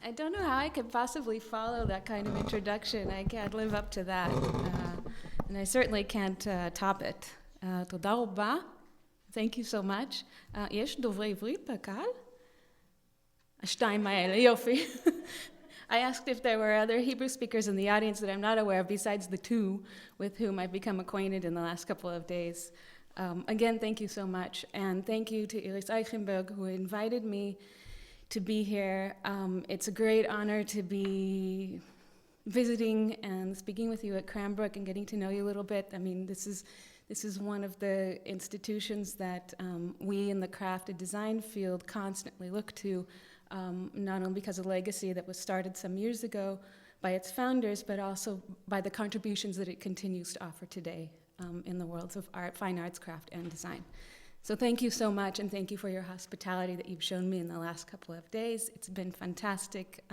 I don't know how I could possibly follow that kind of introduction. I can't live up to that. And I certainly can't top it. תודה רבה. Thank you so much. יש דוברי עברית בקהל? השתיים האלה, יופי. I asked if there were other Hebrew speakers in the audience that I'm not aware of besides the two with whom I've become acquainted in the last couple of days. Again, thank you so much. And thank you to Iris Eichenberg, who invited me to be here. It's a great honor to be visiting and speaking with you at Cranbrook and getting to know you a little bit. I mean, this is one of the institutions that we in the craft and design field constantly look to, not only because of the legacy that was started some years ago by its founders, but also by the contributions that it continues to offer today in the worlds of art, fine arts, craft, and design. So thank you so much, and thank you for your hospitality that you've shown me in the last couple of days. It's been fantastic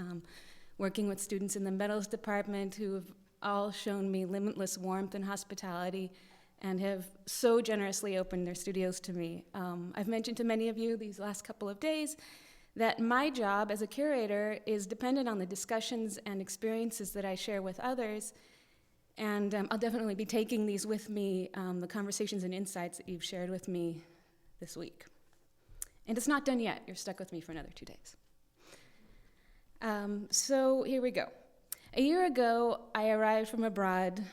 working with students in the metals department who have all shown me limitless warmth and hospitality and have so generously opened their studios to me. I've mentioned to many of you these last couple of days that my job as a curator is dependent on the discussions and experiences that I share with others, and I'll definitely be taking these with me, the conversations and insights that you've shared with me this week. And it's not done yet. You're stuck with me for another 2 days. So here we go. A year ago, I arrived from abroad,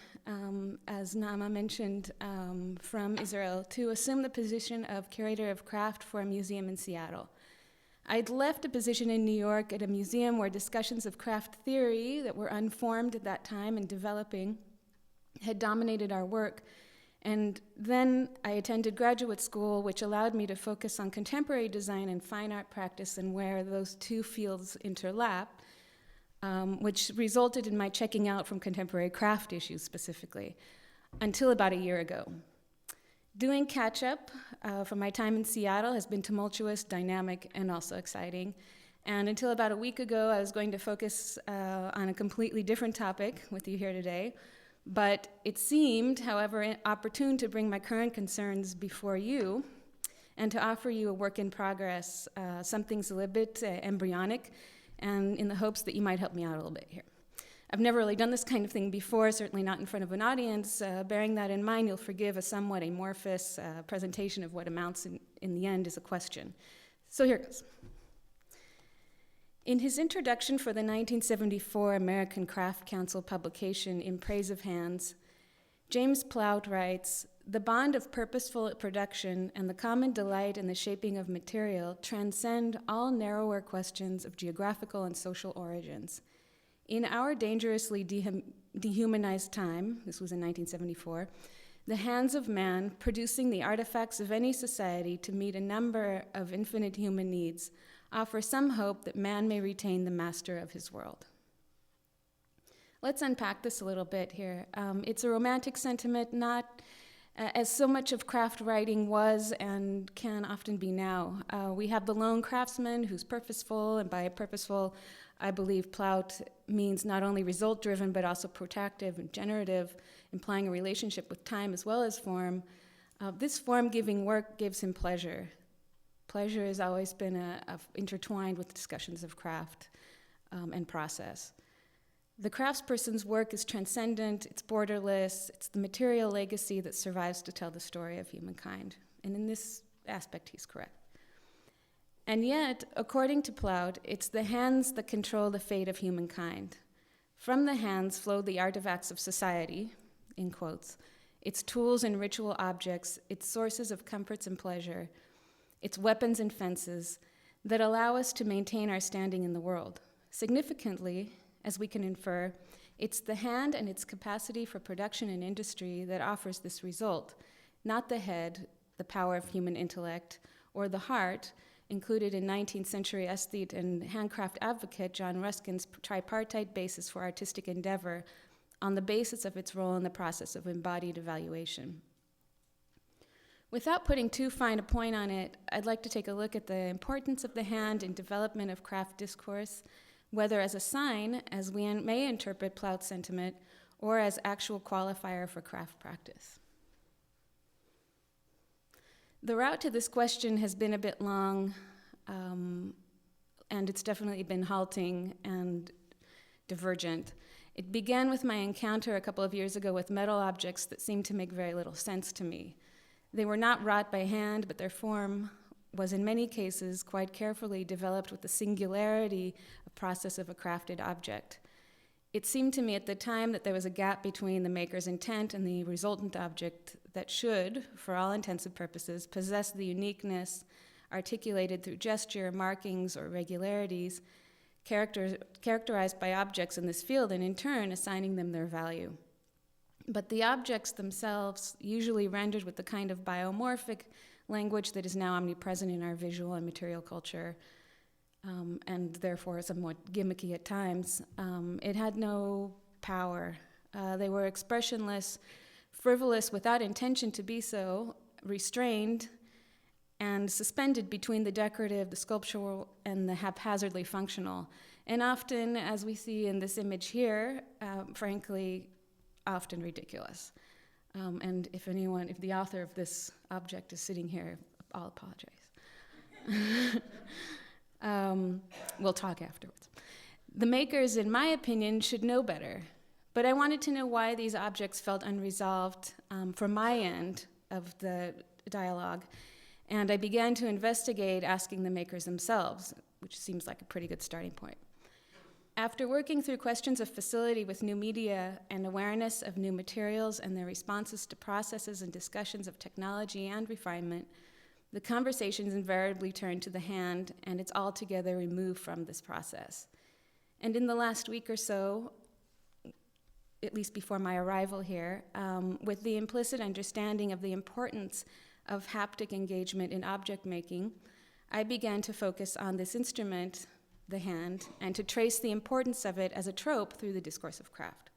as Nama mentioned, from Israel, to assume the position of curator of craft for a museum in Seattle. I'd left a position in New York at a museum where discussions of craft theory that were unformed at that time and developing had dominated our work. And then I attended graduate school, which allowed me to focus on contemporary design and fine art practice and where those two fields overlap, which resulted in my checking out from contemporary craft issues specifically, until about a year ago. Doing catch-up from my time in Seattle has been tumultuous, dynamic, and also exciting. And until about a week ago, I was going to focus on a completely different topic with you here today. But it seemed, however, opportune to bring my current concerns before you and to offer you a work in progress, something's a little bit embryonic, and in the hopes that you might help me out a little bit here. I've never really done this kind of thing before, certainly not in front of an audience. Bearing that in mind, you'll forgive a somewhat amorphous presentation of what amounts in the end is a question. So here it goes. In his introduction for the 1974 American Craft Council publication, In Praise of Hands, James Plout writes, "The bond of purposeful production and the common delight in the shaping of material transcend all narrower questions of geographical and social origins. In our dangerously dehumanized time," this was in 1974, "the hands of man, producing the artifacts of any society to meet a number of infinite human needs, offer some hope that man may retain the master of his world." Let's unpack this a little bit here. It's a romantic sentiment, not as so much of craft writing was and can often be now. We have the lone craftsman who's purposeful, and by purposeful, I believe Plout means not only result-driven, but also protractive and generative, implying a relationship with time as well as form. This form-giving work gives him pleasure. Pleasure has always been intertwined with discussions of craft and process. The craftsperson's work is transcendent, it's borderless, it's the material legacy that survives to tell the story of humankind. And in this aspect, he's correct. And yet, according to Plout, it's the hands that control the fate of humankind. From the hands flow the artifacts of society, in quotes, its tools and ritual objects, its sources of comforts and pleasure, its weapons and fences that allow us to maintain our standing in the world. Significantly, as we can infer, it's the hand and its capacity for production and industry that offers this result, not the head, the power of human intellect, or the heart, included in 19th century aesthete and handcraft advocate John Ruskin's tripartite basis for artistic endeavor on the basis of its role in the process of embodied evaluation. Without putting too fine a point on it, I'd like to take a look at the importance of the hand in development of craft discourse, whether as a sign, as we may interpret Plout's sentiment, or as actual qualifier for craft practice. The route to this question has been a bit long, and it's definitely been halting and divergent. It began with my encounter a couple of years ago with metal objects that seemed to make very little sense to me. They were not wrought by hand, but their form was in many cases quite carefully developed with the singularity of process of a crafted object. It seemed to me at the time that there was a gap between the maker's intent and the resultant object that should, for all intents and purposes, possess the uniqueness articulated through gesture, markings, or regularities characterized by objects in this field, and in turn assigning them their value. But the objects themselves, usually rendered with the kind of biomorphic language that is now omnipresent in our visual and material culture, and therefore somewhat gimmicky at times, it had no power. They were expressionless, frivolous without intention to be so, restrained, and suspended between the decorative, the sculptural, and the haphazardly functional. And often, as we see in this image here, frankly, often ridiculous. And if the author of this object is sitting here, I'll apologize. We'll talk afterwards. The makers, in my opinion, should know better. But I wanted to know why these objects felt unresolved from my end of the dialogue. And I began to investigate, asking the makers themselves, which seems like a pretty good starting point. After working through questions of facility with new media and awareness of new materials and their responses to processes and discussions of technology and refinement, the conversations invariably turn to the hand, and it's altogether removed from this process. And in the last week or so, at least before my arrival here, with the implicit understanding of the importance of haptic engagement in object making, I began to focus on this instrument, the hand, and to trace the importance of it as a trope through the discourse of craft.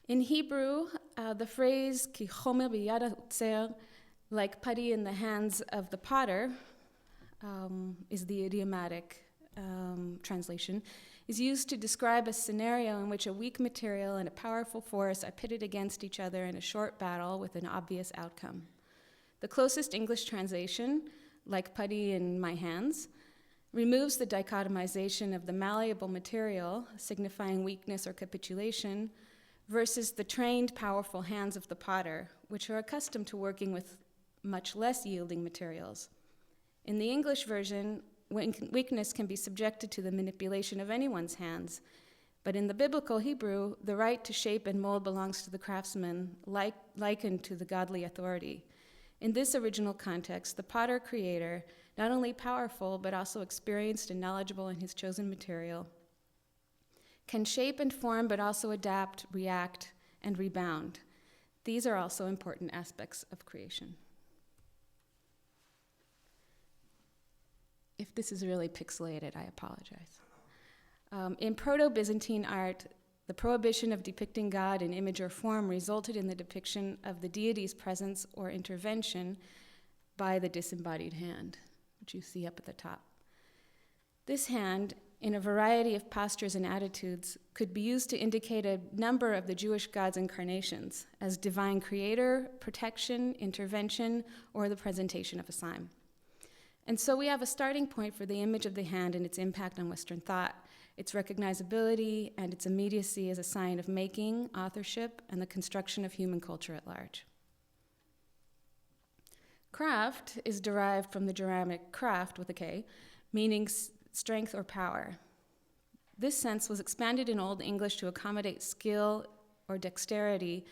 In Hebrew, the phrase ki chomer biyad ha'otzer, like putty in the hands of the potter, is the idiomatic translation, is used to describe a scenario in which a weak material and a powerful force are pitted against each other in a short battle with an obvious outcome. The closest English translation, like putty in my hands, removes the dichotomization of the malleable material, signifying weakness or capitulation, versus the trained, powerful hands of the potter, which are accustomed to working with much less yielding materials. In the English version, weakness can be subjected to the manipulation of anyone's hands, but in the biblical Hebrew, the right to shape and mold belongs to the craftsman, likened to the godly authority. In this original context, the potter-creator, not only powerful, but also experienced and knowledgeable in his chosen material, can shape and form, but also adapt, react, and rebound. These are also important aspects of creation. If this is really pixelated, I apologize. In Proto-Byzantine art, the prohibition of depicting God in image or form resulted in the depiction of the deity's presence or intervention by the disembodied hand, which you see up at the top. This hand, in a variety of postures and attitudes, could be used to indicate a number of the Jewish gods' incarnations as divine creator, protection, intervention, or the presentation of a sign. And so we have a starting point for the image of the hand and its impact on Western thought, its recognizability and its immediacy as a sign of making, authorship, and the construction of human culture at large. Craft is derived from the Germanic kraft with a K, meaning strength or power. This sense was expanded in Old English to accommodate skill or dexterity,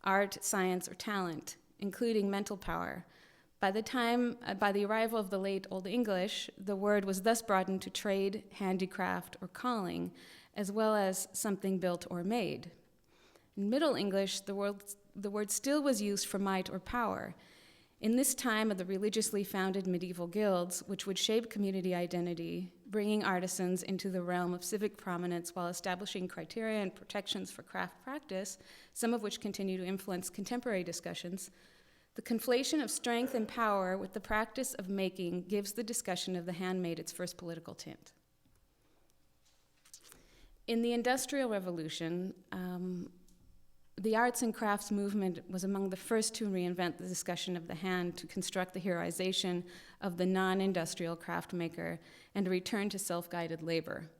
art, science, or talent, including mental power. By the arrival of the late Old English, the word was thus broadened to trade, handicraft, or calling, as well as something built or made. In Middle English, the word still was used for might or power. In this time of the religiously founded medieval guilds, which would shape community identity, bringing artisans into the realm of civic prominence while establishing criteria and protections for craft practice, some of which continue to influence contemporary discussions, the conflation of strength and power with the practice of making gives the discussion of the handmade its first political tint. In the Industrial Revolution, The arts and crafts movement was among the first to reinvent the discussion of the hand to construct the heroization of the non-industrial craft maker and a return to self-guided labor.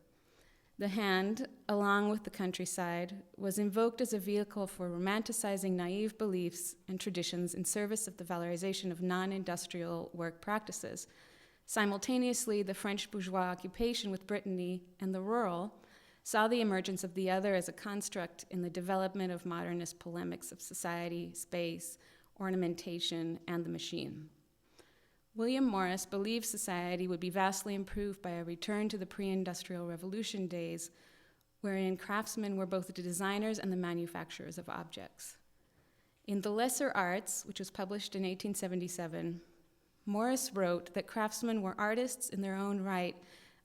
The hand, along with the countryside, was invoked as a vehicle for romanticizing naive beliefs and traditions in service of the valorization of non-industrial work practices. Simultaneously, the French bourgeois occupation with Brittany and the rural saw the emergence of the other as a construct in the development of modernist polemics of society, space, ornamentation, and the machine. William Morris believed society would be vastly improved by a return to the pre-industrial revolution days, wherein craftsmen were both the designers and the manufacturers of objects. In The Lesser Arts, which was published in 1877, Morris wrote that craftsmen were artists in their own right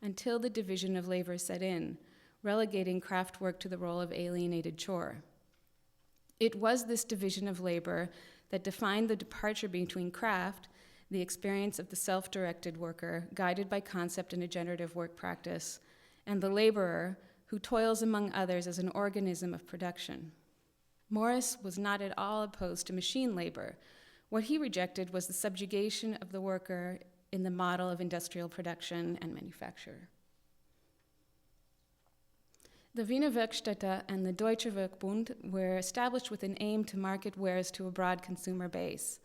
until the division of labor set in, relegating craft work to the role of alienated chore. It was this division of labor that defined the departure between craft, the experience of the self-directed worker, guided by concept and a generative work practice, and the laborer, who toils among others as an organism of production. Morris was not at all opposed to machine labor. What he rejected was the subjugation of the worker in the model of industrial production and manufacture. The Wiener Werkstätte and the Deutsche Werkbund were established with an aim to market wares to a broad consumer base.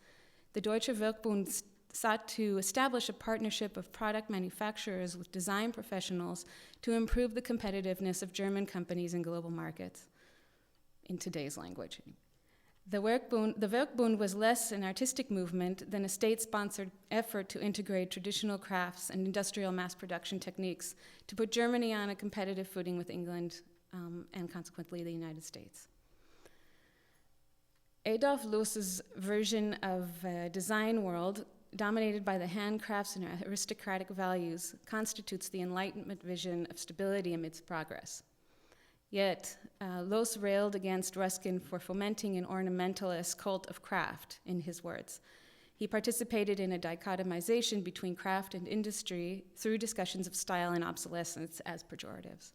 The Deutsche Werkbund sought to establish a partnership of product manufacturers with design professionals to improve the competitiveness of German companies in global markets, in today's language. The Werkbund was less an artistic movement than a state-sponsored effort to integrate traditional crafts and industrial mass production techniques to put Germany on a competitive footing with England and consequently the United States. Adolf Loos's version of design world, dominated by the handcrafts and aristocratic values, constitutes the Enlightenment vision of stability amidst progress. Yet, Loos railed against Ruskin for fomenting an ornamentalist cult of craft, in his words. He participated in a dichotomization between craft and industry through discussions of style and obsolescence as pejoratives.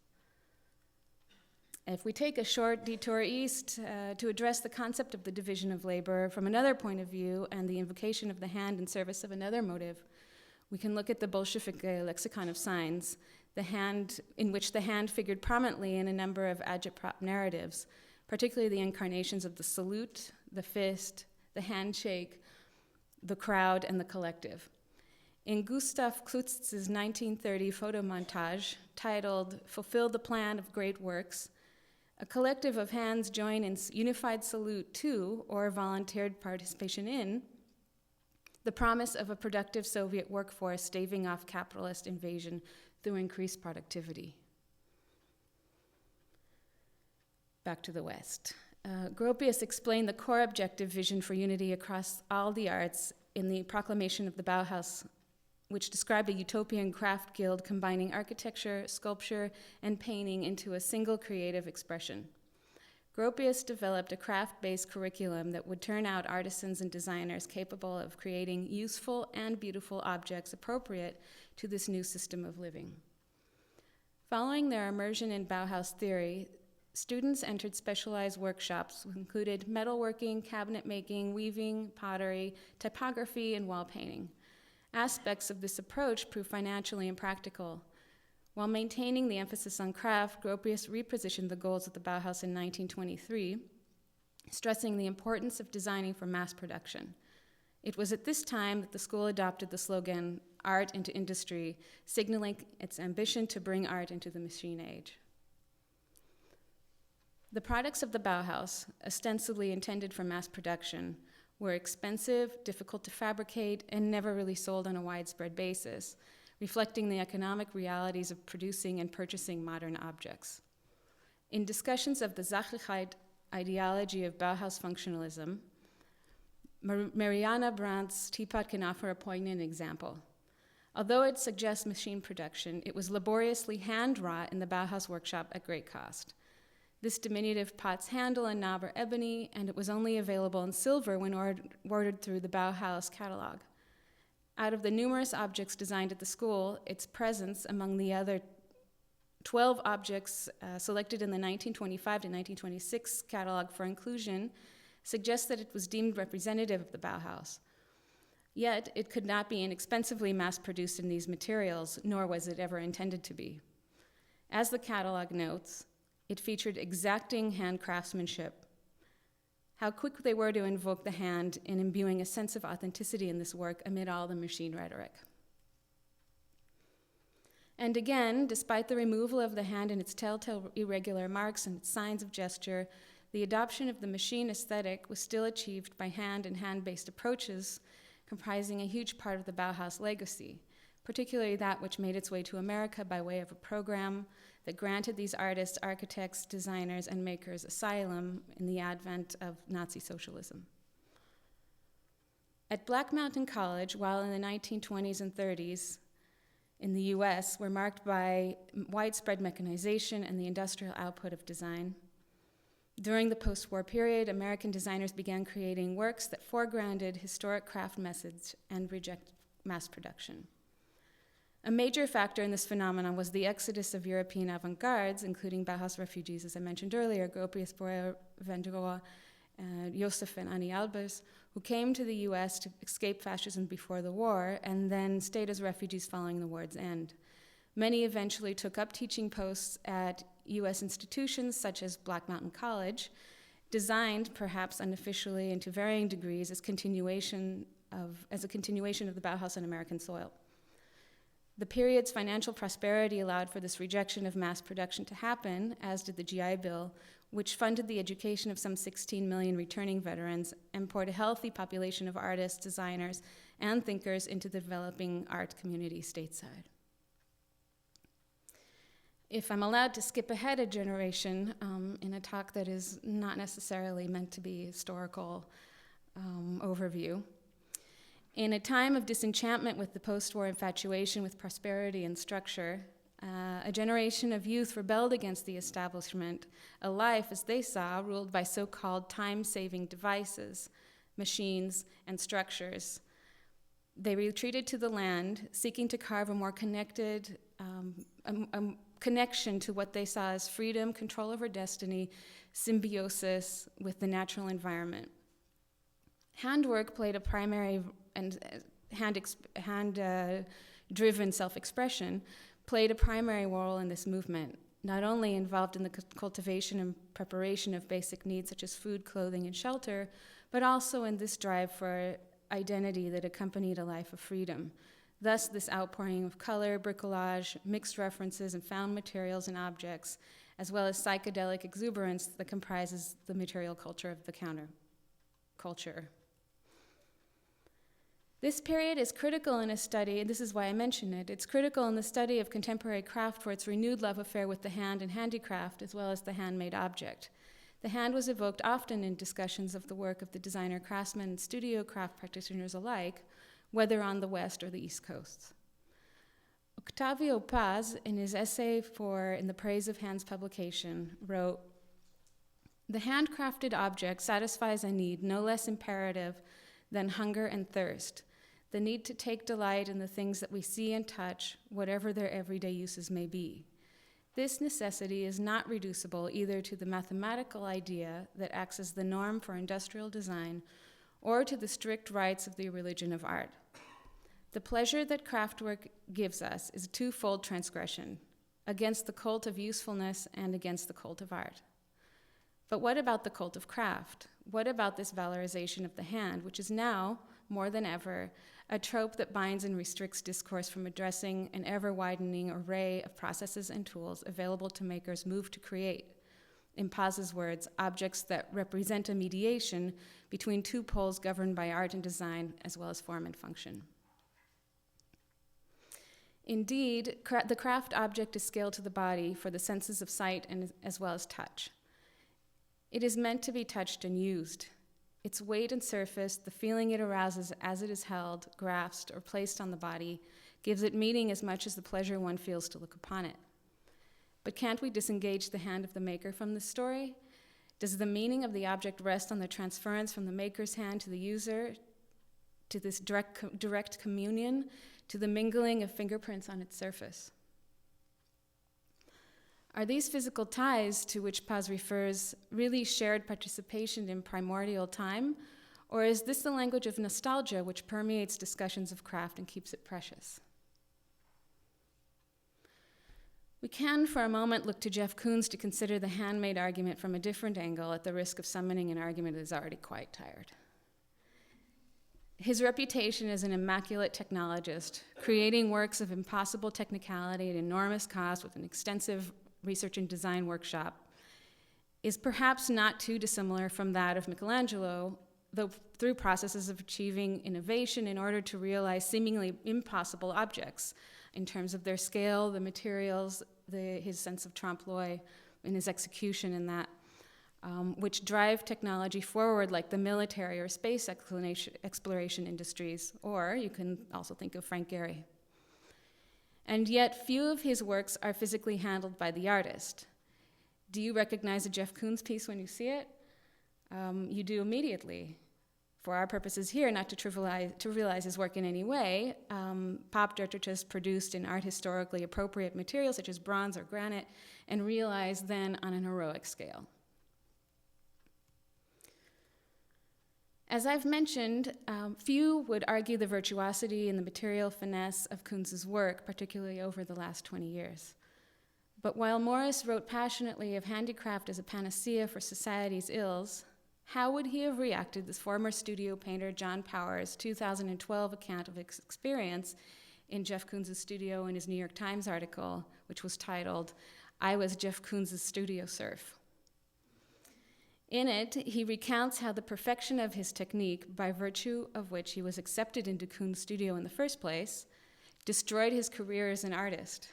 If we take a short detour east to address the concept of the division of labor from another point of view and the invocation of the hand in service of another motive, we can look at the Bolshevik lexicon of signs, the hand, in which the hand figured prominently in a number of agitprop narratives, particularly the incarnations of the salute, the fist, the handshake, the crowd, and the collective. In Gustav Klutz's 1930 photo montage titled "Fulfill the Plan of Great Works," a collective of hands join in unified salute to, or volunteered participation in, the promise of a productive Soviet workforce staving off capitalist invasion through increased productivity. Back to the West. Gropius explained the core objective vision for unity across all the arts in the proclamation of the Bauhaus, which described a utopian craft guild combining architecture, sculpture, and painting into a single creative expression. Gropius developed a craft-based curriculum that would turn out artisans and designers capable of creating useful and beautiful objects appropriate to this new system of living. Following their immersion in Bauhaus theory, students entered specialized workshops which included metalworking, cabinet making, weaving, pottery, typography, and wall painting. Aspects of this approach proved financially impractical. While maintaining the emphasis on craft, Gropius repositioned the goals of the Bauhaus in 1923, stressing the importance of designing for mass production. It was at this time that the school adopted the slogan, "Art into Industry," signaling its ambition to bring art into the machine age. The products of the Bauhaus, ostensibly intended for mass production, were expensive, difficult to fabricate, and never really sold on a widespread basis, reflecting the economic realities of producing and purchasing modern objects. In discussions of the Sachlichkeit ideology of Bauhaus functionalism, Mariana Brandt's teapot can offer a poignant example. Although it suggests machine production, it was laboriously hand-wrought in the Bauhaus workshop at great cost. This diminutive pot's handle and knob are ebony, and it was only available in silver when ordered through the Bauhaus catalog. Out of the numerous objects designed at the school, its presence among the other 12 objects selected in the 1925 to 1926 catalog for inclusion suggest that it was deemed representative of the Bauhaus. Yet, it could not be inexpensively mass-produced in these materials, nor was it ever intended to be. As the catalog notes, it featured exacting hand craftsmanship. How quick they were to invoke the hand in imbuing a sense of authenticity in this work amid all the machine rhetoric. And again, despite the removal of the hand and its telltale irregular marks and its signs of gesture, the adoption of the machine aesthetic was still achieved by hand and hand-based approaches, comprising a huge part of the Bauhaus legacy, particularly that which made its way to America by way of a program that granted these artists, architects, designers, and makers asylum in the advent of Nazi socialism. At Black Mountain College, while in the 1920s and 30s in the US were marked by widespread mechanization and the industrial output of design, during the post-war period, American designers began creating works that foregrounded historic craft methods and rejected mass production. A major factor in this phenomenon was the exodus of European avant-gardes, including Bauhaus refugees, as I mentioned earlier, Gropius, Breuer, Van der Rohe, Josef and Annie Albers, who came to the US to escape fascism before the war and then stayed as refugees following the war's end. Many eventually took up teaching posts at US institutions such as Black Mountain College, designed perhaps unofficially and to varying degrees as a continuation of the Bauhaus on American soil. The period's financial prosperity allowed for this rejection of mass production to happen, as did the GI Bill, which funded the education of some 16 million returning veterans and poured a healthy population of artists, designers, and thinkers into the developing art community stateside. If I'm allowed to skip ahead a generation in a talk that is not necessarily meant to be a historical overview, in a time of disenchantment with the post-war infatuation with prosperity and structure, a generation of youth rebelled against the establishment, a life, as they saw, ruled by so-called time-saving devices, machines, and structures. They retreated to the land, seeking to carve a more connected, connection to what they saw as freedom, control over destiny, symbiosis with the natural environment. Handwork played a primary, and hand-driven self-expression played a primary role in this movement, not only involved in the cultivation and preparation of basic needs such as food, clothing, and shelter, but also in this drive for identity that accompanied a life of freedom. Thus, this outpouring of color, bricolage, mixed references, and found materials and objects, as well as psychedelic exuberance that comprises the material culture of the counterculture. This period is critical in a study, and this is why I mention it. It's critical in the study of contemporary craft for its renewed love affair with the hand and handicraft, as well as the handmade object. The hand was evoked often in discussions of the work of the designer, craftsmen, and studio craft practitioners alike, whether on the West or the East Coasts. Octavio Paz, in his essay In the Praise of Hands publication, wrote, "The handcrafted object satisfies a need no less imperative than hunger and thirst, the need to take delight in the things that we see and touch, whatever their everyday uses may be. This necessity is not reducible either to the mathematical idea that acts as the norm for industrial design or to the strict rites of the religion of art. The pleasure that craftwork gives us is a twofold transgression, against the cult of usefulness and against the cult of art. But what about the cult of craft? What about this valorization of the hand, which is now, more than ever, a trope that binds and restricts discourse from addressing an ever-widening array of processes and tools available to makers moved to create, in Paz's words, objects that represent a mediation between two poles governed by art and design, as well as form and function." Indeed, the craft object is scaled to the body for the senses of sight and as well as touch. It is meant to be touched and used. Its weight and surface, the feeling it arouses as it is held, grasped, or placed on the body, gives it meaning as much as the pleasure one feels to look upon it. But can't we disengage the hand of the maker from this story? Does the meaning of the object rest on the transference from the maker's hand to the user, to this direct communion, to the mingling of fingerprints on its surface? Are these physical ties to which Paz refers really shared participation in primordial time, or is this the language of nostalgia which permeates discussions of craft and keeps it precious? We can, for a moment, look to Jeff Koons to consider the handmade argument from a different angle at the risk of summoning an argument that is already quite tired. His reputation as an immaculate technologist, creating works of impossible technicality at enormous cost with an extensive research and design workshop, is perhaps not too dissimilar from that of Michelangelo, though through processes of achieving innovation in order to realize seemingly impossible objects in terms of their scale, the materials, his sense of trompe-l'oeil, and his execution in that, which drive technology forward like the military or space exploration industries, or you can also think of Frank Gehry. And yet few of his works are physically handled by the artist. Do you recognize a Jeff Koons piece when you see it? You do immediately. For our purposes here, not to trivialize his work in any way, Pop Dertichus produced in art historically appropriate materials such as bronze or granite and realized then on an heroic scale. As I've mentioned, few would argue the virtuosity and the material finesse of Koons's work, particularly over the last 20 years. But while Morris wrote passionately of handicraft as a panacea for society's ills, how would he have reacted to former studio painter John Power's 2012 account of his experience in Jeff Koons' studio in his New York Times article, which was titled, "I Was Jeff Koons' Studio Serf"? In it, he recounts how the perfection of his technique, by virtue of which he was accepted into Koons' studio in the first place, destroyed his career as an artist.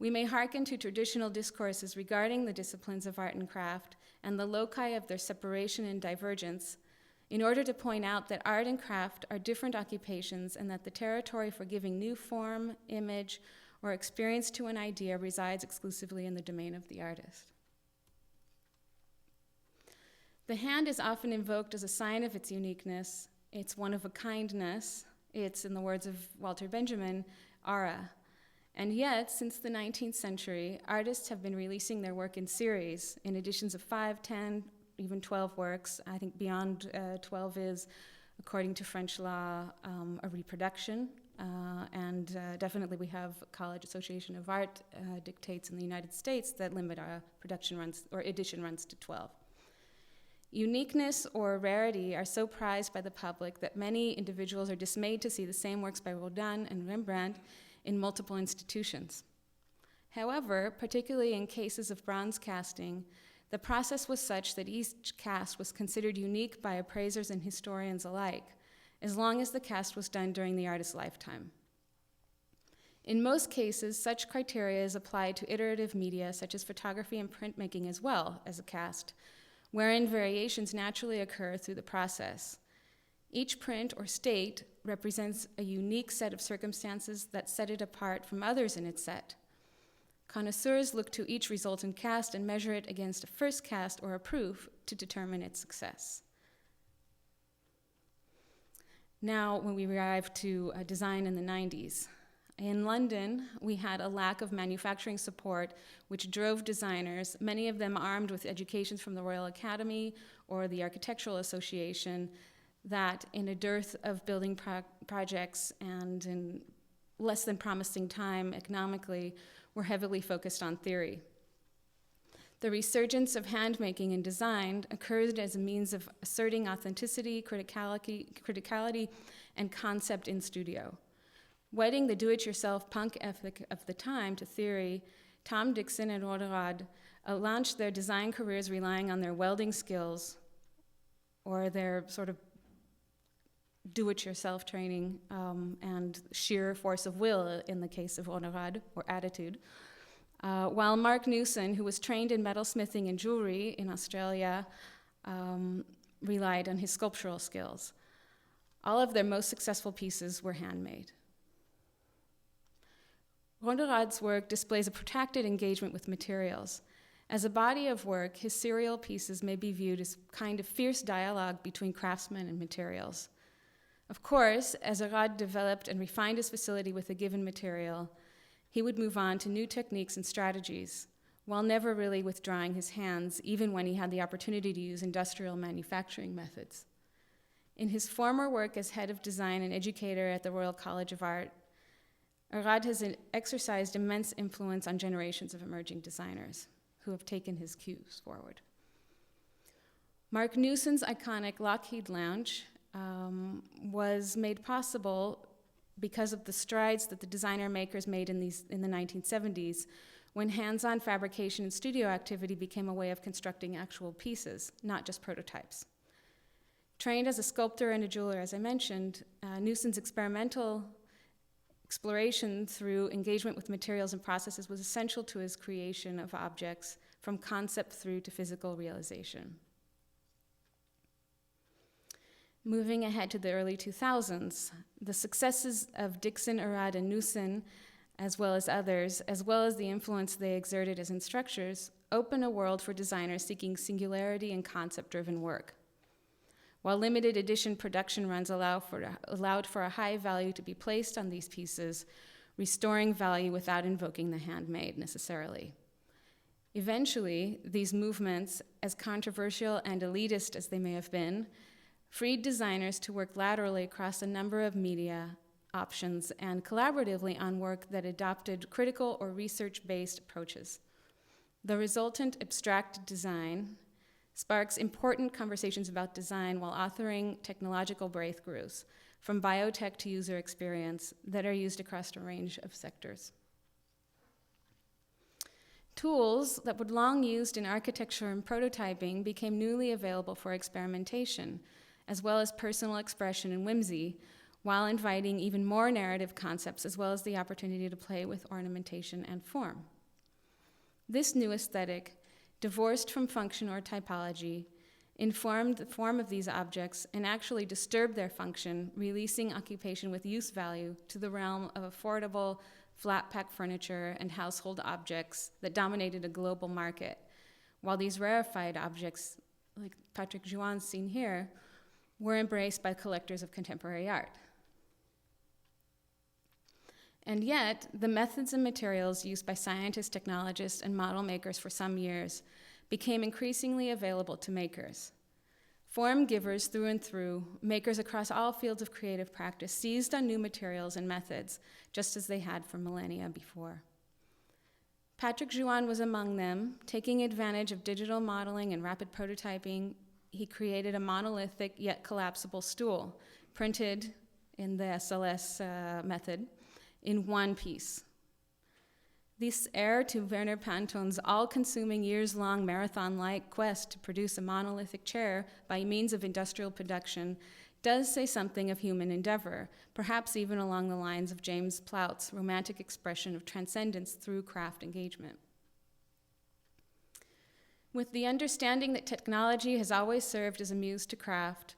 We may hearken to traditional discourses regarding the disciplines of art and craft and the loci of their separation and divergence in order to point out that art and craft are different occupations and that the territory for giving new form, image, or experience to an idea resides exclusively in the domain of the artist. The hand is often invoked as a sign of its uniqueness, its one-of-a-kindness, its, in the words of Walter Benjamin, aura. And yet, since the 19th century, artists have been releasing their work in series, in editions of 5, 10, even 12 works. I think beyond 12 is, according to French law, a reproduction. And definitely we have College Association of Art dictates in the United States that limit our production runs, or edition runs to 12. Uniqueness or rarity are so prized by the public that many individuals are dismayed to see the same works by Rodin and Rembrandt in multiple institutions. However, particularly in cases of bronze casting, the process was such that each cast was considered unique by appraisers and historians alike, as long as the cast was done during the artist's lifetime. In most cases, such criteria is applied to iterative media, such as photography and printmaking as well as a cast, wherein variations naturally occur through the process. Each print or state represents a unique set of circumstances that set it apart from others in its set. Connoisseurs look to each resultant cast and measure it against a first cast or a proof to determine its success. Now, when we arrive to design in the 90s, in London, we had a lack of manufacturing support, which drove designers, many of them armed with educations from the Royal Academy or the Architectural Association, that in a dearth of building projects and in less than promising time economically, were heavily focused on theory. The resurgence of handmaking and design occurred as a means of asserting authenticity, criticality, and concept in studio. Wedding the do-it-yourself punk ethic of the time to theory, Tom Dixon and Roderad launched their design careers relying on their welding skills or their sort of do-it-yourself training and sheer force of will in the case of Roderad, or attitude. While Mark Newson, who was trained in metalsmithing and jewelry in Australia, relied on his sculptural skills. All of their most successful pieces were handmade. Roderad's work displays a protracted engagement with materials. As a body of work, his serial pieces may be viewed as kind of fierce dialogue between craftsmen and materials. Of course, as Arad developed and refined his facility with a given material, he would move on to new techniques and strategies. while never really withdrawing his hands, even when he had the opportunity to use industrial manufacturing methods. In his former work as head of design and educator at the Royal College of Art, Arad has exercised immense influence on generations of emerging designers who have taken his cues forward. Mark Newson's iconic Lockheed Lounge was made possible because of the strides that the designer makers made in the 1970s, when hands-on fabrication and studio activity became a way of constructing actual pieces, not just prototypes. Trained as a sculptor and a jeweler, as I mentioned, Newson's experimental exploration through engagement with materials and processes was essential to his creation of objects from concept through to physical realization. Moving ahead to the early 2000s, the successes of Dixon, Arad, and Newson, as well as others, as well as the influence they exerted as instructors, open a world for designers seeking singularity and concept-driven work. While limited edition production runs allowed for a high value to be placed on these pieces, restoring value without invoking the handmade necessarily. Eventually, these movements, as controversial and elitist as they may have been, freed designers to work laterally across a number of media options and collaboratively on work that adopted critical or research-based approaches. The resultant abstract design sparks important conversations about design while authoring technological breakthroughs, from biotech to user experience, that are used across a range of sectors. Tools that were long used in architecture and prototyping became newly available for experimentation, as well as personal expression and whimsy, while inviting even more narrative concepts, as well as the opportunity to play with ornamentation and form. This new aesthetic, divorced from function or typology, informed the form of these objects and actually disturbed their function, releasing occupation with use value to the realm of affordable, flat-pack furniture and household objects that dominated a global market, while these rarefied objects, like Patrick Jouan's seen here, were embraced by collectors of contemporary art. And yet, the methods and materials used by scientists, technologists, and model makers for some years became increasingly available to makers. Form givers through and through, makers across all fields of creative practice seized on new materials and methods, just as they had for millennia before. Patrick Jouan was among them. Taking advantage of digital modeling and rapid prototyping, he created a monolithic yet collapsible stool, printed in the SLS method, in one piece. This heir to Werner Panton's all-consuming years-long marathon-like quest to produce a monolithic chair by means of industrial production does say something of human endeavor, perhaps even along the lines of James Plout's romantic expression of transcendence through craft engagement. With the understanding that technology has always served as a muse to craft,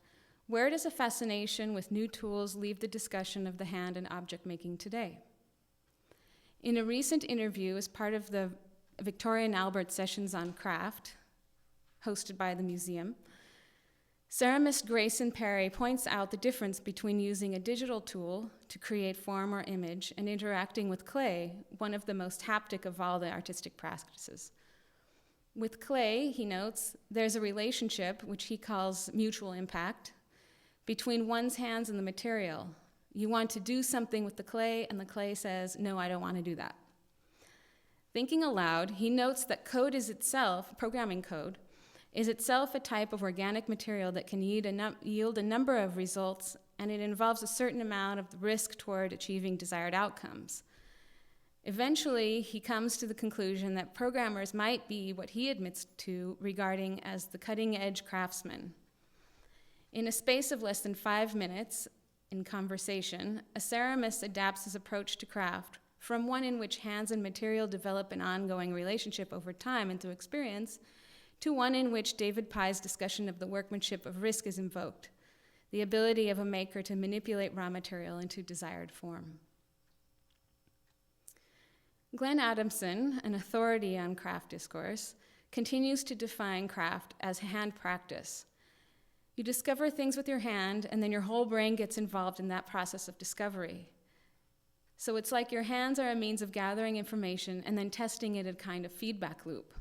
where does a fascination with new tools leave the discussion of the hand and object making today? In a recent interview as part of the Victoria and Albert Sessions on Craft, hosted by the museum, ceramist Grayson Perry points out the difference between using a digital tool to create form or image and interacting with clay, one of the most haptic of all the artistic practices. With clay, he notes, there's a relationship, which he calls mutual impact, between one's hands and the material. You want to do something with the clay, and the clay says, no, I don't want to do that. Thinking aloud, he notes that code is itself, programming code, is itself a type of organic material that can yield a number of results, and it involves a certain amount of risk toward achieving desired outcomes. Eventually, he comes to the conclusion that programmers might be what he admits to regarding as the cutting-edge craftsman. In a space of less than 5 minutes in conversation, a ceramist adapts his approach to craft from one in which hands and material develop an ongoing relationship over time and through experience, to one in which David Pye's discussion of the workmanship of risk is invoked, the ability of a maker to manipulate raw material into desired form. Glenn Adamson, an authority on craft discourse, continues to define craft as hand practice. You discover things with your hand, and then your whole brain gets involved in that process of discovery. So it's like your hands are a means of gathering information and then testing it in a kind of feedback loop.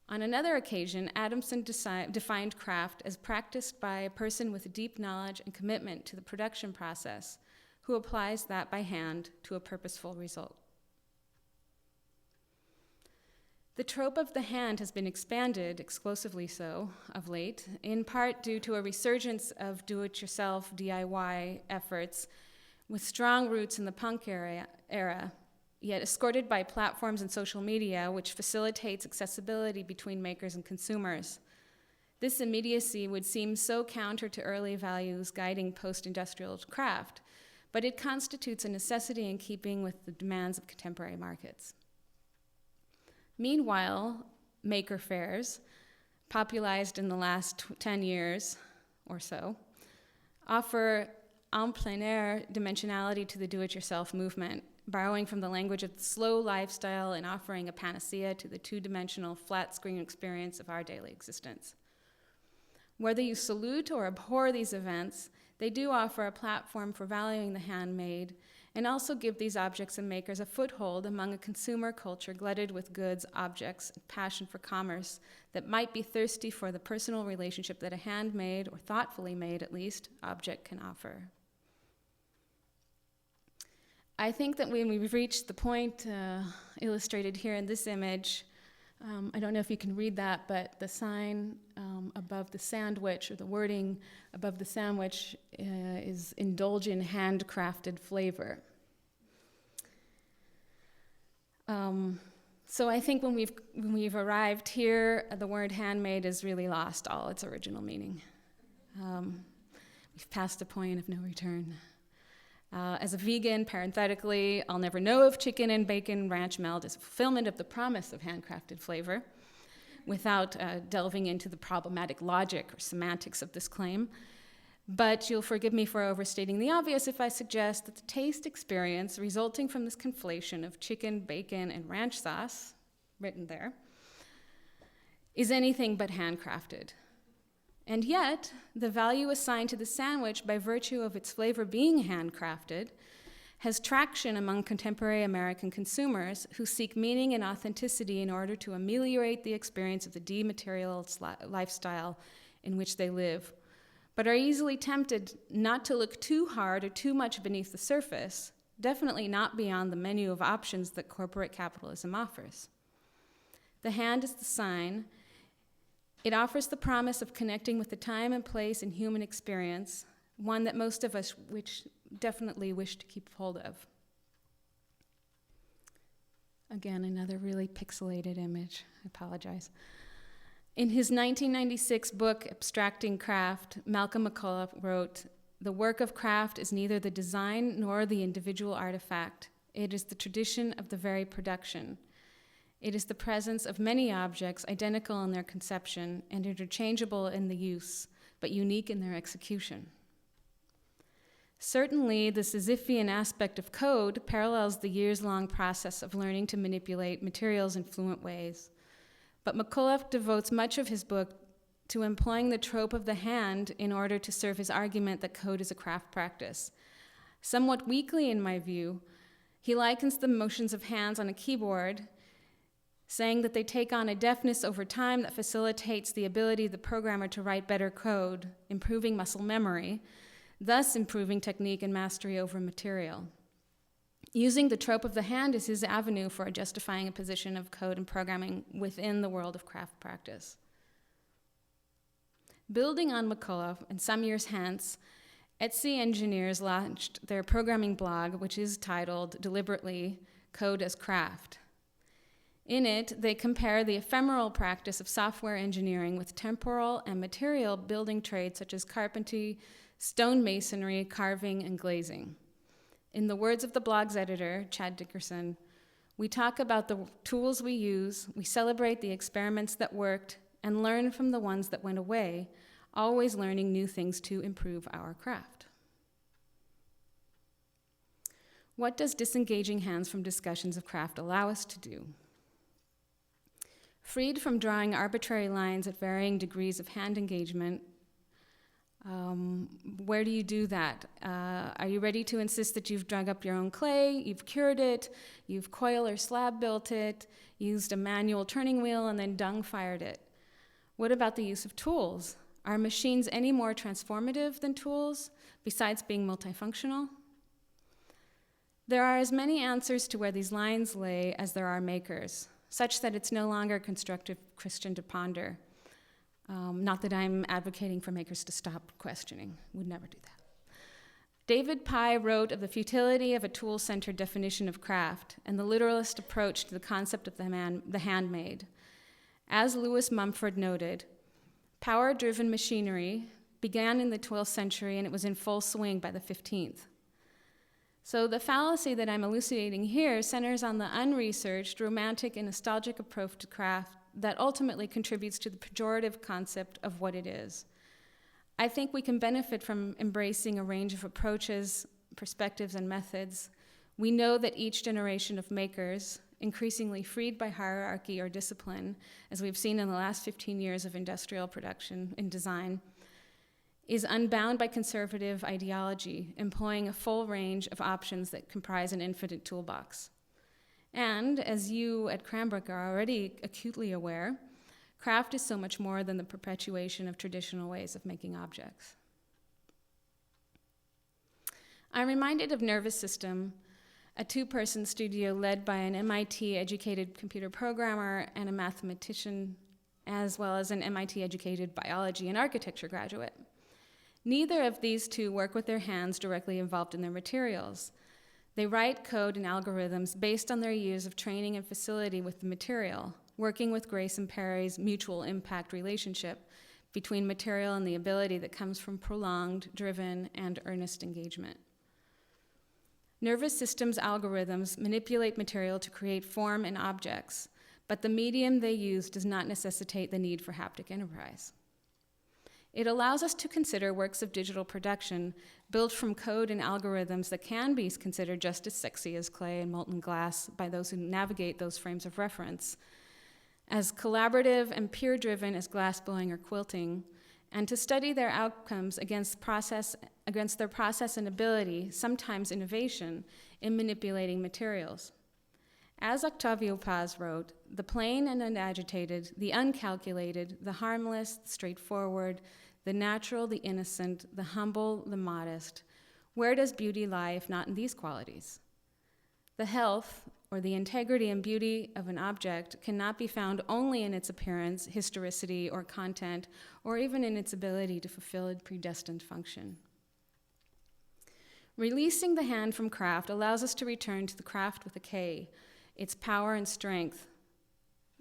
On another occasion, Adamson defined craft as practiced by a person with deep knowledge and commitment to the production process, who applies that by hand to a purposeful result. The trope of the hand has been expanded, explosively so, of late, in part due to a resurgence of do-it-yourself DIY efforts with strong roots in the punk era, yet escorted by platforms and social media, which facilitates accessibility between makers and consumers. This immediacy would seem so counter to early values guiding post-industrial craft, but it constitutes a necessity in keeping with the demands of contemporary markets. Meanwhile, maker fairs, popularized in the last 10 years or so, offer en plein air dimensionality to the do-it-yourself movement, borrowing from the language of the slow lifestyle and offering a panacea to the two-dimensional flat-screen experience of our daily existence. Whether you salute or abhor these events, they do offer a platform for valuing the handmade and also give these objects and makers a foothold among a consumer culture glutted with goods, objects, and passion for commerce that might be thirsty for the personal relationship that a handmade, or thoughtfully made at least, object can offer. I think that when we've reached the point illustrated here in this image, I don't know if you can read that, but the sign above the sandwich, or the wording above the sandwich, is indulge in handcrafted flavor. So I think when we've arrived here, the word handmade has really lost all its original meaning. We've passed the point of no return. As a vegan, parenthetically, I'll never know if chicken and bacon ranch melt is a fulfillment of the promise of handcrafted flavor, without delving into the problematic logic or semantics of this claim. But you'll forgive me for overstating the obvious if I suggest that the taste experience resulting from this conflation of chicken, bacon, and ranch sauce, written there, is anything but handcrafted. And yet, the value assigned to the sandwich by virtue of its flavor being handcrafted has traction among contemporary American consumers who seek meaning and authenticity in order to ameliorate the experience of the dematerial lifestyle in which they live, but are easily tempted not to look too hard or too much beneath the surface, definitely not beyond the menu of options that corporate capitalism offers. The hand is the sign. It offers the promise of connecting with the time and place and human experience, one that most of us definitely wish to keep hold of. Again, another really pixelated image. I apologize. In his 1996 book, Abstracting Craft, Malcolm McCullough wrote, "The work of craft is neither the design nor the individual artifact. It is the tradition of the very production. It is the presence of many objects identical in their conception and interchangeable in the use, but unique in their execution." Certainly, the Sisyphean aspect of code parallels the years-long process of learning to manipulate materials in fluent ways. But McCullough devotes much of his book to employing the trope of the hand in order to serve his argument that code is a craft practice. Somewhat weakly, in my view, he likens the motions of hands on a keyboard, saying that they take on a deftness over time that facilitates the ability of the programmer to write better code, improving muscle memory, thus improving technique and mastery over material. Using the trope of the hand is his avenue for justifying a position of code and programming within the world of craft practice. Building on McCullough, and some years hence, Etsy engineers launched their programming blog, which is titled, deliberately, Code as Craft. In it, they compare the ephemeral practice of software engineering with temporal and material building trades such as carpentry, stonemasonry, carving, and glazing. In the words of the blog's editor, Chad Dickerson, "We talk about the tools we use, we celebrate the experiments that worked, and learn from the ones that went away, always learning new things to improve our craft." What does disengaging hands from discussions of craft allow us to do? Freed from drawing arbitrary lines at varying degrees of hand engagement, Where do you do that? Are you ready to insist that you've dug up your own clay, you've cured it, you've coil or slab built it, used a manual turning wheel, and then dung fired it? What about the use of tools? Are machines any more transformative than tools, besides being multifunctional? There are as many answers to where these lines lay as there are makers, such that it's no longer a constructive question to ponder. Not that I'm advocating for makers to stop questioning. Would never do that. David Pye wrote of the futility of a tool-centered definition of craft and the literalist approach to the concept of the handmade. As Lewis Mumford noted, power-driven machinery began in the 12th century and it was in full swing by the 15th. So the fallacy that I'm elucidating here centers on the unresearched, romantic, and nostalgic approach to craft that ultimately contributes to the pejorative concept of what it is. I think we can benefit from embracing a range of approaches, perspectives, and methods. We know that each generation of makers, increasingly freed by hierarchy or discipline, as we've seen in the last 15 years of industrial production in design, is unbound by conservative ideology, employing a full range of options that comprise an infinite toolbox. And, as you at Cranbrook are already acutely aware, craft is so much more than the perpetuation of traditional ways of making objects. I'm reminded of Nervous System, a two-person studio led by an MIT-educated computer programmer and a mathematician, as well as an MIT-educated biology and architecture graduate. Neither of these two work with their hands directly involved in their materials. They write code and algorithms based on their years of training and facility with the material, working with Grace and Perry's mutual impact relationship between material and the ability that comes from prolonged, driven, and earnest engagement. Nervous System's algorithms manipulate material to create form and objects, but the medium they use does not necessitate the need for haptic enterprise. It allows us to consider works of digital production built from code and algorithms that can be considered just as sexy as clay and molten glass by those who navigate those frames of reference, as collaborative and peer-driven as glassblowing or quilting, and to study their outcomes against their process and ability, sometimes innovation, in manipulating materials. As Octavio Paz wrote, the plain and unagitated, the uncalculated, the harmless, the straightforward, the natural, the innocent, the humble, the modest. Where does beauty lie if not in these qualities? The health, or the integrity and beauty of an object cannot be found only in its appearance, historicity, or content, or even in its ability to fulfill a predestined function. Releasing the hand from craft allows us to return to the craft with a K, its power and strength.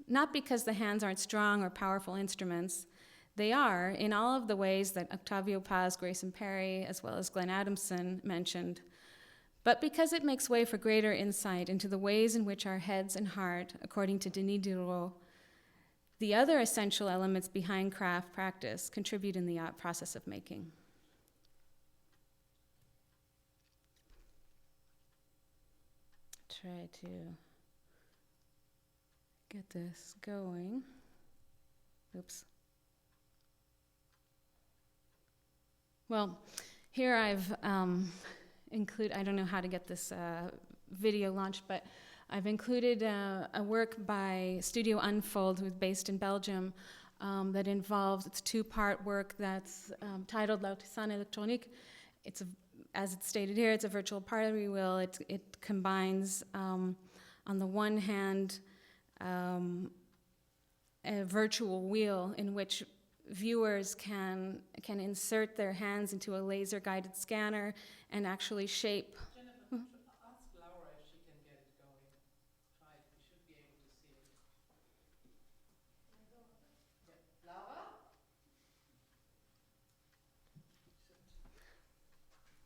Not because the hands aren't strong or powerful instruments. They are, in all of the ways that Octavio Paz, Grace and Perry, as well as Glenn Adamson mentioned, but because it makes way for greater insight into the ways in which our heads and heart, according to Denis Diderot, the other essential elements behind craft practice contribute in the process of making. Try to get this going. Oops. Well, here I've I don't know how to get this video launched, but I've included a work by Studio Unfold, who's based in Belgium, that involves, it's two-part work that's titled Lotus Electronique. As it's stated here, it's a virtual pottery wheel. It combines, on the one hand, a virtual wheel in which viewers can insert their hands into a laser-guided scanner and actually shape. Jennifer, ask Laura if she can get it going. Try it. We should be able to see it. Yeah. Laura?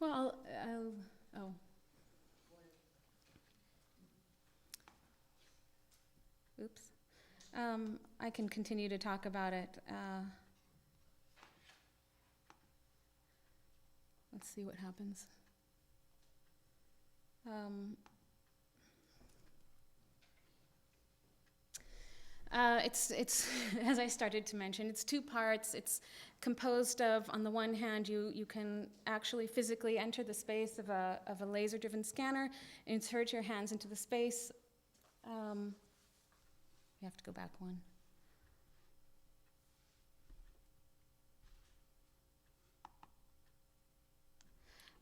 Well, Oops. I can continue to talk about it. Let's see what happens. It's as I started to mention, it's two parts. It's composed of, on the one hand, you can actually physically enter the space of a laser-driven scanner, insert your hands into the space. You have to go back one.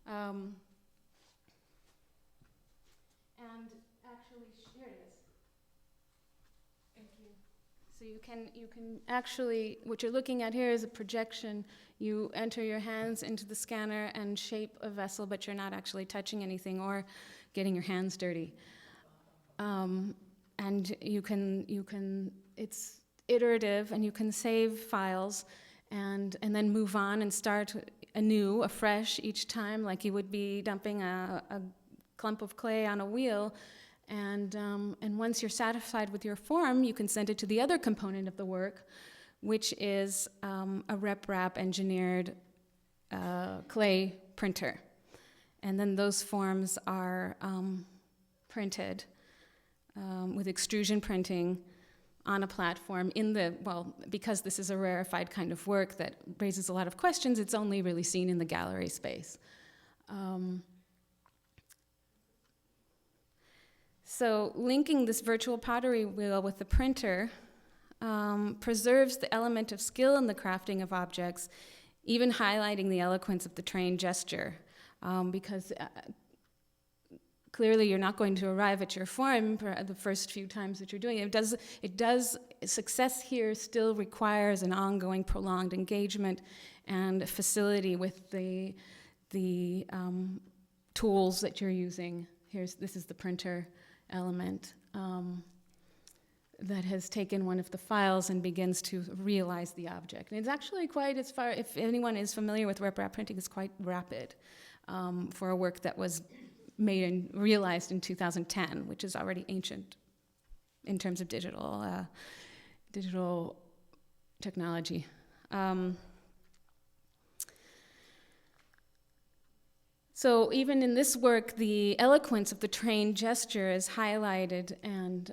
And actually, here it is. Thank you. So you can actually, what you're looking at here is a projection. You enter your hands into the scanner and shape a vessel, but you're not actually touching anything or getting your hands dirty. And you can, it's iterative, and you can save files and then move on and start anew, afresh each time, like you would be dumping a clump of clay on a wheel. And once you're satisfied with your form, you can send it to the other component of the work, which is a rep-rap engineered clay printer. And then those forms are printed with extrusion printing on a platform because this is a rarefied kind of work that raises a lot of questions, it's only really seen in the gallery space. So linking this virtual pottery wheel with the printer preserves the element of skill in the crafting of objects, even highlighting the eloquence of the trained gesture, because clearly you're not going to arrive at your form the first few times that you're doing it. Success here still requires an ongoing, prolonged engagement and facility with the tools that you're using. This is the printer element that has taken one of the files and begins to realize the object. And it's actually quite, if anyone is familiar with rep-rap printing, it's quite rapid for a work that was made and realized in 2010, which is already ancient in terms of digital technology. So even in this work, the eloquence of the trained gesture is highlighted and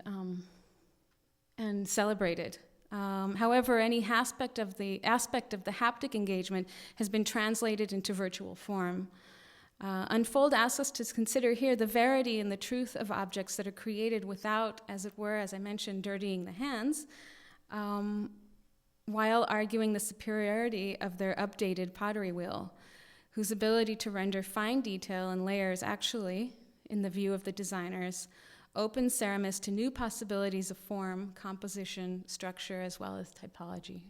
celebrated. However, any aspect of the haptic engagement has been translated into virtual form. Unfold asks us to consider here the verity and the truth of objects that are created without, as it were, as I mentioned, dirtying the hands, while arguing the superiority of their updated pottery wheel, whose ability to render fine detail and layers actually, in the view of the designers, opens Ceramis to new possibilities of form, composition, structure, as well as typology.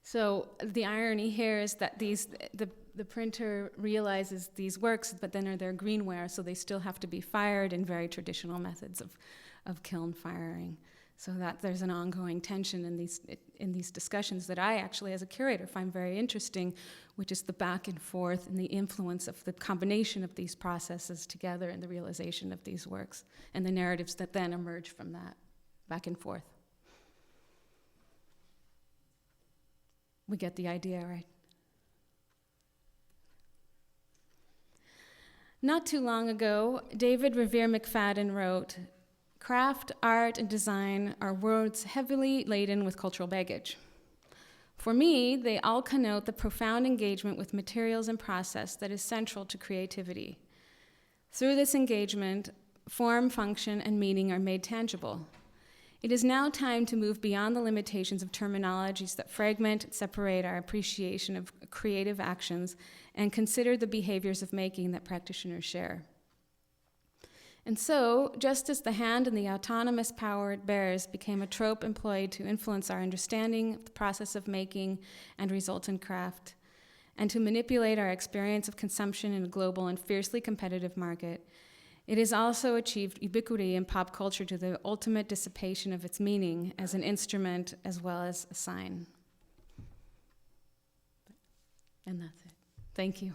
So the irony here is that the printer realizes these works, but then they're greenware, so they still have to be fired in very traditional methods of kiln firing. So that there's an ongoing tension in these discussions that I actually, as a curator, find very interesting, which is the back and forth and the influence of the combination of these processes together in the realization of these works and the narratives that then emerge from that back and forth. We get the idea, right? Not too long ago, David Revere McFadden wrote, "Craft, art, and design are words heavily laden with cultural baggage. For me, they all connote the profound engagement with materials and process that is central to creativity. Through this engagement, form, function, and meaning are made tangible. It is now time to move beyond the limitations of terminologies that fragment and separate our appreciation of creative actions and consider the behaviors of making that practitioners share. And so, just as the hand and the autonomous power it bears became a trope employed to influence our understanding of the process of making and resultant craft, and to manipulate our experience of consumption in a global and fiercely competitive market, it has also achieved ubiquity in pop culture to the ultimate dissipation of its meaning as an instrument as well as a sign." And that's it. Thank you.